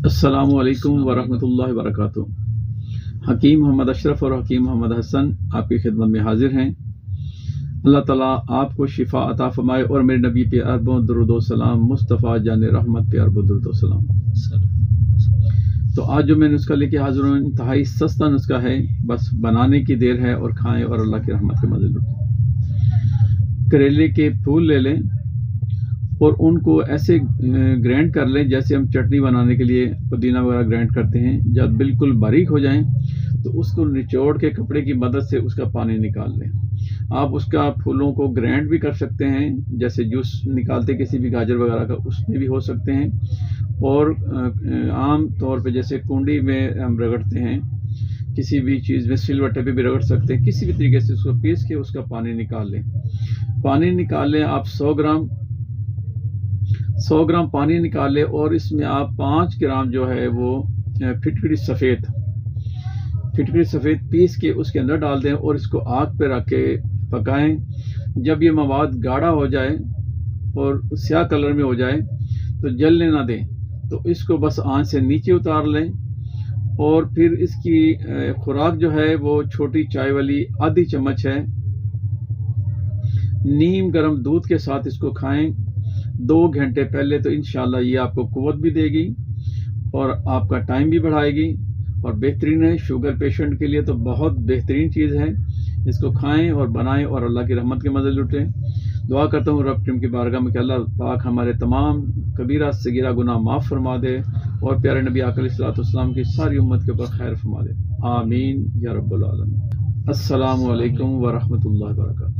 अस्सलामु अलैकुम वरहमतुल्लाहि वबरकातुहू। हकीम मोहम्मद अशरफ और हकीम मोहम्मद हसन आपकी खिदमत में हाजिर हैं। अल्लाह ताला आपको शिफा अता फरमाए और मेरे नबी पे अरबों दुरूद सलाम, मुस्तफ़ा जान रहमत पे अरबों दुरूद सलाम। तो आज जो मैं नुस्खा लेके हाजिर हूँ, इंतहाई सस्ता नुस्खा है, बस बनाने की देर है और खाएं और अल्लाह की रहमत के मज़े लुटें। करेले के फूल ले लें और उनको ऐसे ग्राइंड कर लें जैसे हम चटनी बनाने के लिए पुदीना वगैरह ग्राइंड करते हैं। जब बिल्कुल बारीक हो जाएं तो उसको निचोड़ के कपड़े की मदद से उसका पानी निकाल लें। आप उसका फूलों को ग्राइंड भी कर सकते हैं, जैसे जूस निकालते किसी भी गाजर वगैरह का, उसमें भी हो सकते हैं। और आम तौर पे जैसे कुंडी में हम रगड़ते हैं, किसी भी चीज़ में सिलवट्टे पे भी रगड़ सकते हैं। किसी भी तरीके से उसको पीस के उसका पानी निकाल लें। पानी निकाल लें आप 100 ग्राम पानी निकाल लें और इसमें आप 5 ग्राम जो है वो फिटकरी सफ़ेद पीस के उसके अंदर डाल दें और इसको आग पे रख के पकाएं। जब ये मवाद गाढ़ा हो जाए और स्याह कलर में हो जाए तो जलने ना दें, तो इसको बस आंच से नीचे उतार लें। और फिर इसकी खुराक जो है वो छोटी चाय वाली आधी चम्मच है, नीम गर्म दूध के साथ इसको खाएं 2 घंटे पहले। तो इंशाल्लाह ये आपको कुव्वत भी देगी और आपका टाइम भी बढ़ाएगी और बेहतरीन है। शुगर पेशेंट के लिए तो बहुत बेहतरीन चीज़ है। इसको खाएं और बनाएं और अल्लाह की रहमत के मज़े लुटें। दुआ करता हूँ रब की बारगाह में कि अल्लाह पाक हमारे तमाम कबीरा सगीरा गुनाह माफ़ फरमा दे और प्यारे नबी अलैहिस्सलाम की सारी उम्मत के ऊपर खैर फरमा दे। आमीन या रब्बुल आलमीन। अस्सलामु अलैकुम व रहमतुल्लाहि व बरकातहू।